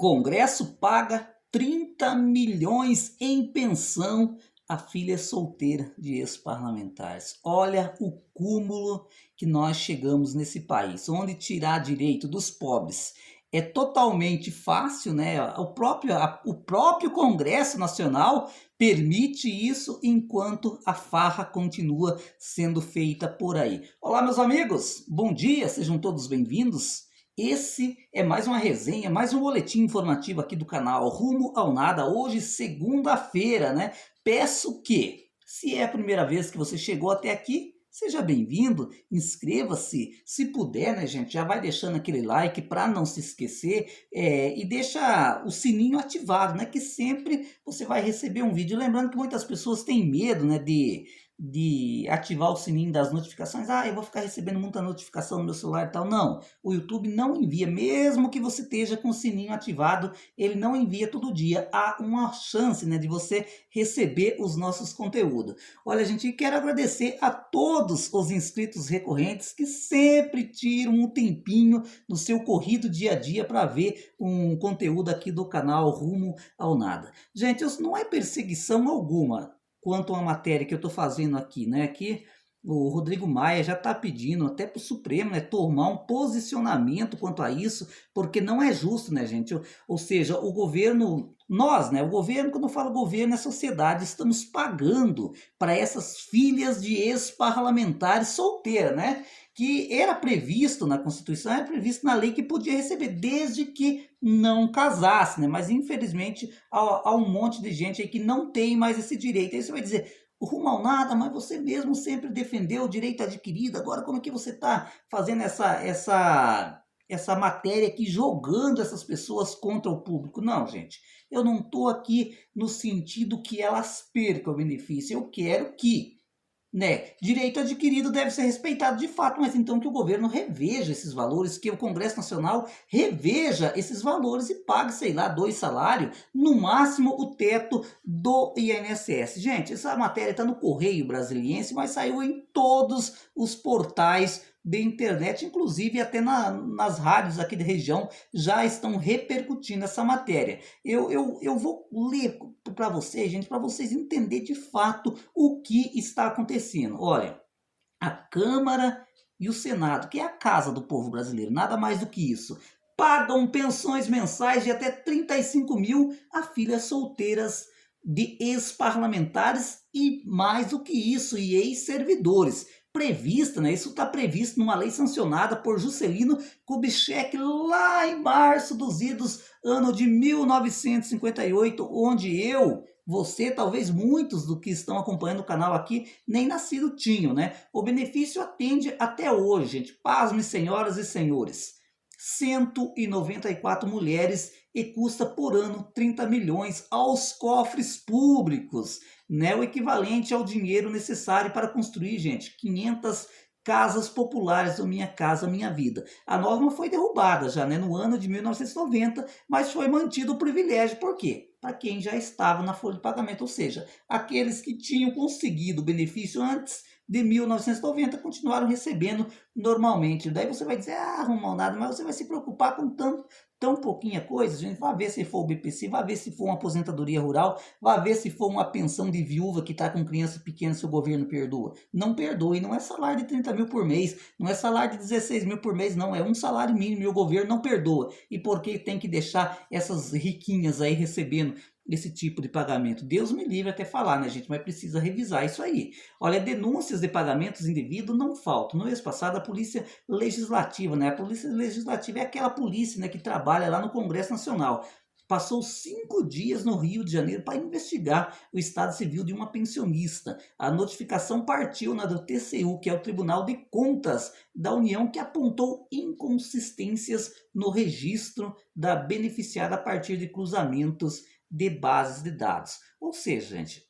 Congresso paga 30 milhões em pensão à filha solteira de ex-parlamentares. Olha o cúmulo que nós chegamos nesse país, onde tirar direito dos pobres é totalmente fácil, né? O próprio Congresso Nacional permite isso enquanto a farra continua sendo feita por aí. Olá, meus amigos, bom dia, sejam todos bem-vindos. Esse é mais uma resenha, mais um boletim informativo aqui do canal Rumo ao Nada, hoje segunda-feira, né? Peço que, se é a primeira vez que você chegou até aqui, seja bem-vindo, inscreva-se, se puder, né, gente, já vai deixando aquele like para não se esquecer e deixa o sininho ativado, né, que sempre você vai receber um vídeo. Lembrando que muitas pessoas têm medo, né, de ativar o sininho das notificações. Ah, eu vou ficar recebendo muita notificação no meu celular e tal. Não, o YouTube não envia, mesmo que você esteja com o sininho ativado, ele não envia todo dia. Há uma chance, né, de você receber os nossos conteúdos. Olha, gente, quero agradecer a todos os inscritos recorrentes que sempre tiram um tempinho no seu corrido dia a dia para ver um conteúdo aqui do canal Rumo ao Nada. Gente, isso não é perseguição alguma quanto à matéria que eu estou fazendo aqui, né? Aqui o Rodrigo Maia já está pedindo até para o Supremo, né, tomar um posicionamento quanto a isso, porque não é justo, né, gente? Ou seja, o governo, nós, né, o governo, quando eu falo governo, é sociedade, estamos pagando para essas filhas de ex-parlamentares solteiras, né? Que era previsto na Constituição, era previsto na lei que podia receber, desde que não casasse, né? Mas infelizmente há um monte de gente aí que não tem mais esse direito. Aí você vai dizer, rumo ao nada, mas você mesmo sempre defendeu o direito adquirido, agora como é que você está fazendo essa matéria aqui, jogando essas pessoas contra o público? Não, gente, eu não estou aqui no sentido que elas percam o benefício, eu quero que, né, direito adquirido deve ser respeitado de fato, mas então que o governo reveja esses valores, que o Congresso Nacional reveja esses valores e pague, sei lá, 2 salários, no máximo o teto do INSS. Gente, essa matéria está no Correio Brasiliense, mas saiu em todos os portais de internet, inclusive até nas rádios aqui da região já estão repercutindo essa matéria. Eu vou ler para vocês, gente, para vocês entenderem de fato o que está acontecendo. Olha, a Câmara e o Senado, que é a casa do povo brasileiro, nada mais do que isso, pagam pensões mensais de até 35 mil a filhas solteiras de ex-parlamentares e mais do que isso, e ex-servidores. Prevista, né? Isso está previsto numa lei sancionada por Juscelino Kubitschek lá em março dos idos ano de 1958, onde você, talvez muitos do que estão acompanhando o canal aqui, nem nascido tinham, né? O benefício atende até hoje, gente. Pasme, senhoras e senhores. 194 mulheres e custa por ano 30 milhões aos cofres públicos, né? O equivalente ao dinheiro necessário para construir, gente, 500 casas populares do Minha Casa Minha Vida. A norma foi derrubada já, né, no ano de 1990, mas foi mantido o privilégio. Por quê? Para quem já estava na folha de pagamento, ou seja, aqueles que tinham conseguido o benefício antes de 1990 continuaram recebendo normalmente. Daí você vai dizer, ah, arrumou nada, mas você vai se preocupar com tão pouquinha coisa, gente. Vai ver se for o BPC, vai ver se for uma aposentadoria rural, vai ver se for uma pensão de viúva que está com criança pequena, se o governo perdoa. Não perdoa, e não é salário de 30 mil por mês, não é salário de 16 mil por mês, não, é um salário mínimo e o governo não perdoa. E por que tem que deixar essas riquinhas aí recebendo esse tipo de pagamento? Deus me livre até falar, né, gente? Mas precisa revisar isso aí. Olha, denúncias de pagamentos indevidos não faltam. No mês passado, a Polícia Legislativa, né? A Polícia Legislativa é aquela polícia, né, que trabalha lá no Congresso Nacional. Passou 5 dias no Rio de Janeiro para investigar o estado civil de uma pensionista. A notificação partiu na do TCU, que é o Tribunal de Contas da União, que apontou inconsistências no registro da beneficiária a partir de cruzamentos de bases de dados. Ou seja, gente,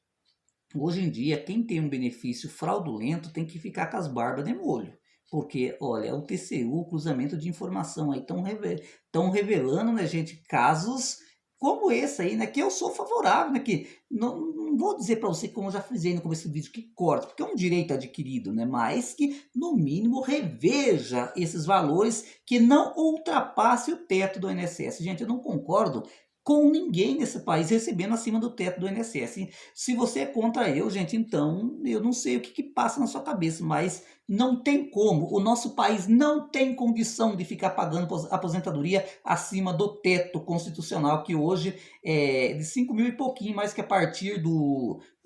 hoje em dia, quem tem um benefício fraudulento tem que ficar com as barbas de molho. Porque, olha, o TCU, o cruzamento de informação aí, estão revelando, né, gente, casos como esse aí, né, que eu sou favorável, né, que não vou dizer para você, como eu já frisei no começo do vídeo, que corte, porque é um direito adquirido, né, mas que, no mínimo, reveja esses valores, que não ultrapasse o teto do INSS. Gente, eu não concordo com ninguém nesse país recebendo acima do teto do INSS. Se você é contra eu, gente, então eu não sei o que passa na sua cabeça, mas não tem como. O nosso país não tem condição de ficar pagando aposentadoria acima do teto constitucional, que hoje é de 5 mil e pouquinho, mas que a partir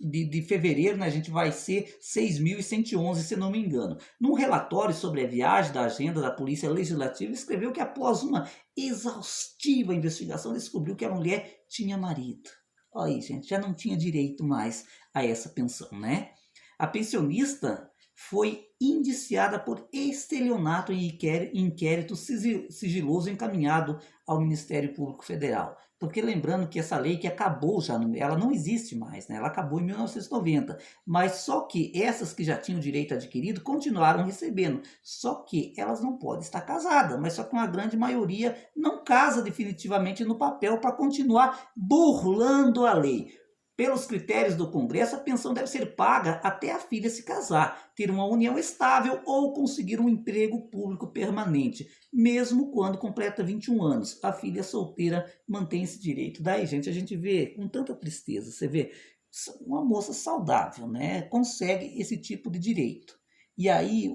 de fevereiro, né, a gente vai ser 6.111, se não me engano. Num relatório sobre a viagem da agenda da Polícia Legislativa, escreveu que após uma exaustiva investigação descobriu que a mulher tinha marido. Olha aí, gente, já não tinha direito mais a essa pensão, né? A pensionista foi indiciada por estelionato em inquérito sigiloso encaminhado ao Ministério Público Federal. Porque lembrando que essa lei que acabou já, ela não existe mais, né? Ela acabou em 1990, mas só que essas que já tinham direito adquirido continuaram recebendo, só que elas não podem estar casadas, mas só que uma grande maioria não casa definitivamente no papel para continuar burlando a lei. Pelos critérios do Congresso, a pensão deve ser paga até a filha se casar, ter uma união estável ou conseguir um emprego público permanente, mesmo quando completa 21 anos. A filha solteira mantém esse direito. Daí, gente, a gente vê com tanta tristeza, você vê uma moça saudável, né, consegue esse tipo de direito. E aí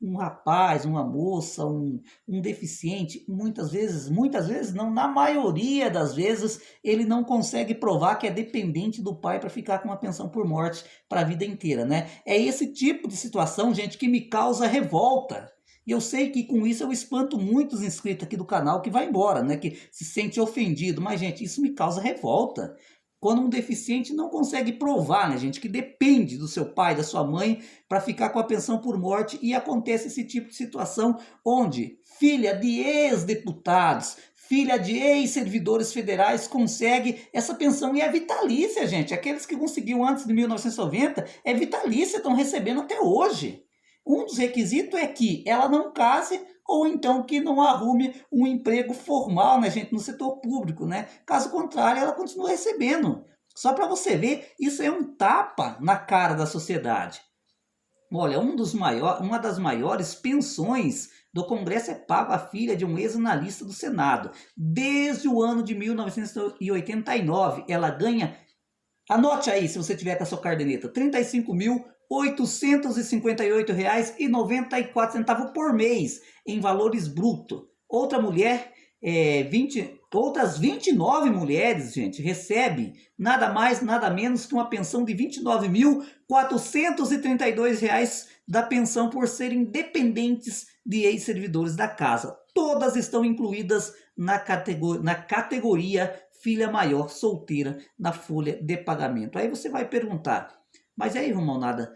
um rapaz, uma moça, um deficiente, muitas vezes não, na maioria das vezes, ele não consegue provar que é dependente do pai para ficar com uma pensão por morte para a vida inteira, né? É esse tipo de situação, gente, que me causa revolta. E eu sei que com isso eu espanto muitos inscritos aqui do canal que vai embora, né? Que se sente ofendido. Mas, gente, isso me causa revolta. Quando um deficiente não consegue provar, né, gente, que depende do seu pai, da sua mãe, para ficar com a pensão por morte, e acontece esse tipo de situação onde filha de ex-deputados, filha de ex-servidores federais consegue essa pensão, e é vitalícia, gente. Aqueles que conseguiam antes de 1990 é vitalícia, estão recebendo até hoje. Um dos requisitos é que ela não case ou então que não arrume um emprego formal, né, gente, no setor público, né? Caso contrário, ela continua recebendo. Só para você ver, isso é um tapa na cara da sociedade. Olha, uma das maiores pensões do Congresso é pago à filha de um ex-analista do Senado. Desde o ano de 1989, ela ganha, anote aí se você tiver com a sua caderneta, R$ 35.858,94 por mês em valores brutos. Outra mulher, outras 29 mulheres, gente, recebem nada mais, nada menos que uma pensão de R$ 29.432 da pensão por serem dependentes de ex-servidores da casa. Todas estão incluídas na categoria filha maior solteira na folha de pagamento. Aí você vai perguntar, mas aí, Romalnada,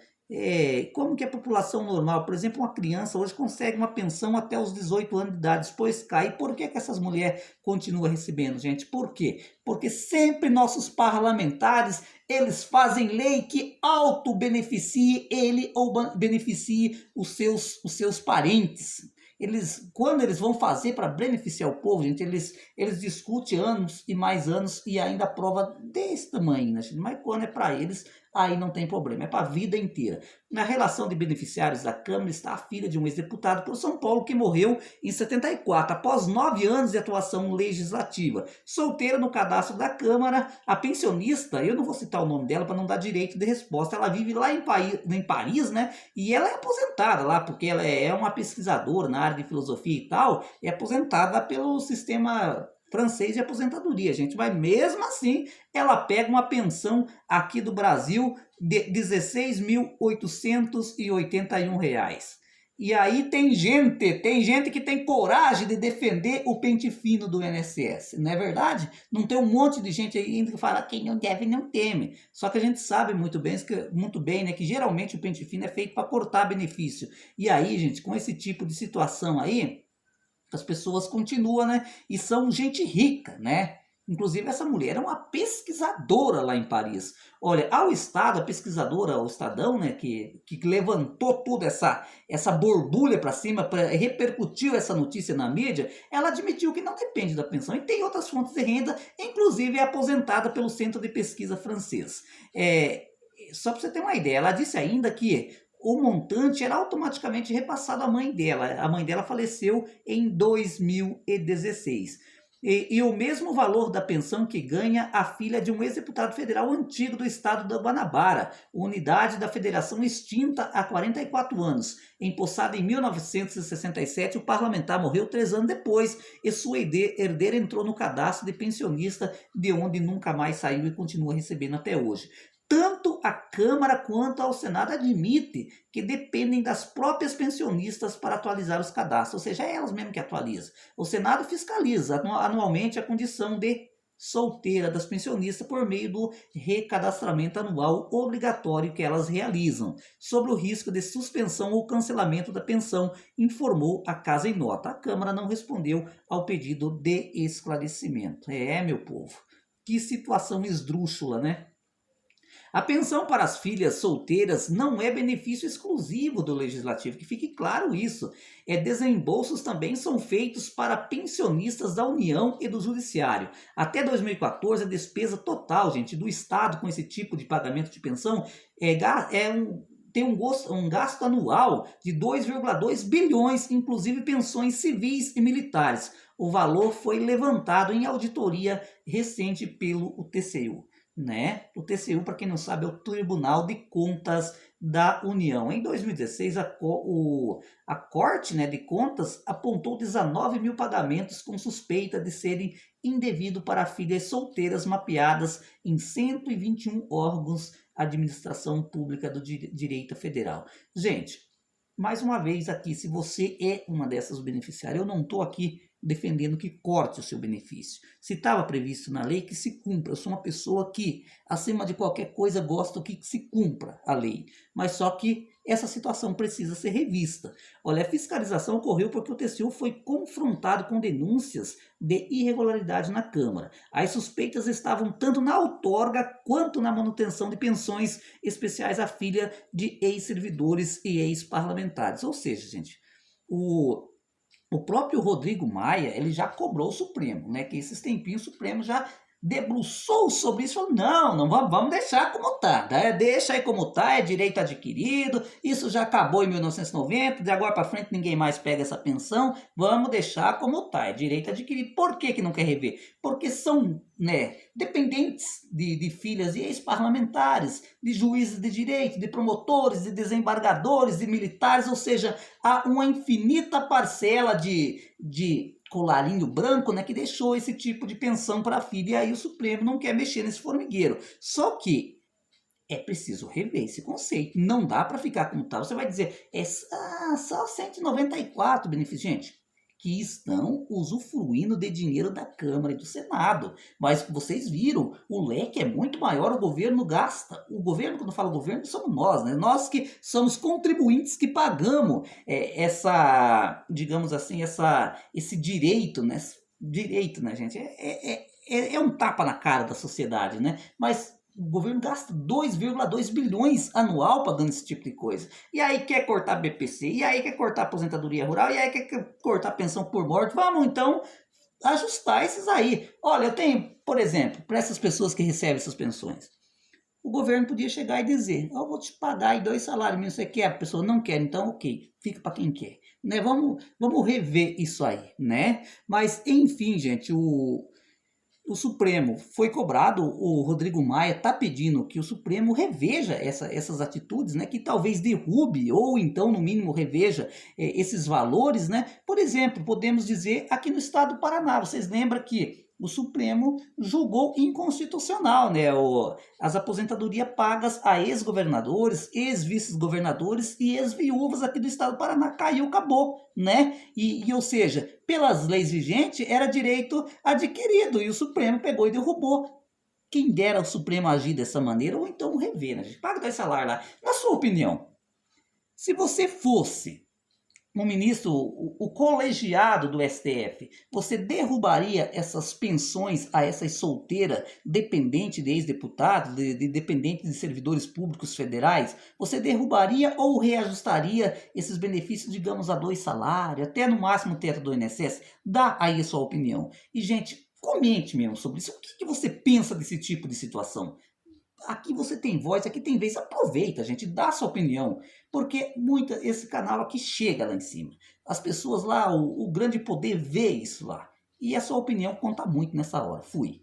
como que a população normal, por exemplo, uma criança hoje consegue uma pensão até os 18 anos de idade, depois cai? E por que essas mulheres continuam recebendo, gente? Por quê? Porque sempre nossos parlamentares, eles fazem lei que auto-beneficie ele ou beneficie os seus parentes. Quando eles vão fazer para beneficiar o povo, gente, eles discutem anos e mais anos e ainda aprova desse tamanho, né? Mas quando é para eles, aí não tem problema, é para a vida inteira. Na relação de beneficiários da Câmara está a filha de um ex-deputado por São Paulo que morreu em 74, após 9 anos de atuação legislativa. Solteira no cadastro da Câmara, a pensionista, eu não vou citar o nome dela para não dar direito de resposta, ela vive lá em Paris, né? E ela é aposentada lá, porque ela é uma pesquisadora na área de filosofia e tal, é aposentada pelo sistema francês de aposentadoria, gente, mas mesmo assim ela pega uma pensão aqui do Brasil de R$ 16.881. E aí tem gente que tem coragem de defender o pente fino do INSS, não é verdade? Não tem um monte de gente aí que fala quem não deve não teme. Só que a gente sabe muito bem, né, que geralmente o pente fino é feito para cortar benefício. E aí, gente, com esse tipo de situação aí, as pessoas continuam, né? E são gente rica, né? Inclusive, essa mulher é uma pesquisadora lá em Paris. Olha, ao Estado, a pesquisadora, o Estadão, né, que levantou toda essa borbulha para cima, repercutiu essa notícia na mídia, ela admitiu que não depende da pensão e tem outras fontes de renda, inclusive é aposentada pelo Centro de Pesquisa francês. Só para você ter uma ideia, ela disse ainda que o montante era automaticamente repassado à mãe dela. A mãe dela faleceu em 2016. E o mesmo valor da pensão que ganha a filha de um ex-deputado federal antigo do estado da Guanabara, unidade da federação extinta há 44 anos. Empossada em 1967, o parlamentar morreu 3 anos depois e sua herdeira entrou no cadastro de pensionista, de onde nunca mais saiu e continua recebendo até hoje. Tanto a Câmara quanto ao Senado admite que dependem das próprias pensionistas para atualizar os cadastros, ou seja, é elas mesmas que atualizam. O Senado fiscaliza anualmente a condição de solteira das pensionistas por meio do recadastramento anual obrigatório que elas realizam, sobre o risco de suspensão ou cancelamento da pensão, informou a casa em nota. A Câmara não respondeu ao pedido de esclarecimento. Meu povo, que situação esdrúxula, né? A pensão para as filhas solteiras não é benefício exclusivo do Legislativo, que fique claro isso. Desembolsos também são feitos para pensionistas da União e do Judiciário. Até 2014, a despesa total, gente, do Estado com esse tipo de pagamento de pensão tem um gasto anual de 2,2 bilhões, inclusive pensões civis e militares. O valor foi levantado em auditoria recente pelo TCU. Né? O TCU, para quem não sabe, é o Tribunal de Contas da União. Em 2016, a Corte, né, de Contas apontou 19 mil pagamentos com suspeita de serem indevidos para filhas solteiras mapeadas em 121 órgãos da administração pública do direito federal. Gente, mais uma vez aqui, se você é uma dessas beneficiárias, eu não estou aqui defendendo que corte o seu benefício. Se estava previsto na lei, que se cumpra. Eu sou uma pessoa que, acima de qualquer coisa, gosto que se cumpra a lei. Mas só que essa situação precisa ser revista. Olha, a fiscalização ocorreu porque o TCU foi confrontado com denúncias de irregularidade na Câmara. As suspeitas estavam tanto na outorga quanto na manutenção de pensões especiais à filha de ex-servidores e ex-parlamentares. Ou seja, gente, o próprio Rodrigo Maia, ele já cobrou o Supremo, né? Que esses tempinhos o Supremo já debruçou sobre isso, falou, não vamos deixar como tá, né? Deixa aí como tá, é direito adquirido, isso já acabou em 1990, de agora para frente ninguém mais pega essa pensão, vamos deixar como tá, é direito adquirido. Por que não quer rever? Porque são, né, dependentes de filhas e ex-parlamentares, de juízes de direito, de promotores, de desembargadores, de militares, ou seja, há uma infinita parcela de colarinho branco, né, que deixou esse tipo de pensão para a filha, e aí o Supremo não quer mexer nesse formigueiro. Só que é preciso rever esse conceito. Não dá para ficar como tal. Você vai dizer, só 194 benefícios. Gente, que estão usufruindo de dinheiro da Câmara e do Senado. Mas vocês viram, o leque é muito maior, o governo gasta. O governo, quando eu falo governo, somos nós, né? Nós que somos contribuintes que pagamos digamos assim, esse direito, né? Direito, né, gente? É um tapa na cara da sociedade, né? Mas o governo gasta 2,2 bilhões anual pagando esse tipo de coisa. E aí quer cortar BPC, e aí quer cortar aposentadoria rural, e aí quer cortar pensão por morte. Vamos então ajustar esses aí. Olha, eu tenho, por exemplo, para essas pessoas que recebem essas pensões, o governo podia chegar e dizer, eu vou te pagar aí 2 salários mínimos, você quer? A pessoa não quer, então ok, fica para quem quer. Né? Vamos rever isso aí, né? Mas, enfim, gente, o Supremo foi cobrado, o Rodrigo Maia está pedindo que o Supremo reveja essas atitudes, né, que talvez derrube ou então, no mínimo, reveja esses valores. Né? Por exemplo, podemos dizer aqui no estado do Paraná, vocês lembram que o Supremo julgou inconstitucional, né, as aposentadorias pagas a ex-governadores, ex-vice-governadores e ex-viúvas aqui do estado do Paraná. Caiu, acabou, né? Ou seja, pelas leis vigentes, era direito adquirido, e o Supremo pegou e derrubou. Quem dera o Supremo agir dessa maneira, ou então rever, né? Paga 2 salários lá. Na sua opinião, se você fosse um ministro, o colegiado do STF, você derrubaria essas pensões a essas solteiras dependentes de ex-deputados, dependentes de servidores públicos federais? Você derrubaria ou reajustaria esses benefícios, digamos, a 2 salários, até no máximo o teto do INSS? Dá aí a sua opinião. E, gente, comente mesmo sobre isso. O que você pensa desse tipo de situação? Aqui você tem voz, aqui tem vez. Aproveita, gente, dá sua opinião, porque esse canal aqui chega lá em cima. As pessoas lá, o grande poder vê isso lá. E a sua opinião conta muito nessa hora. Fui.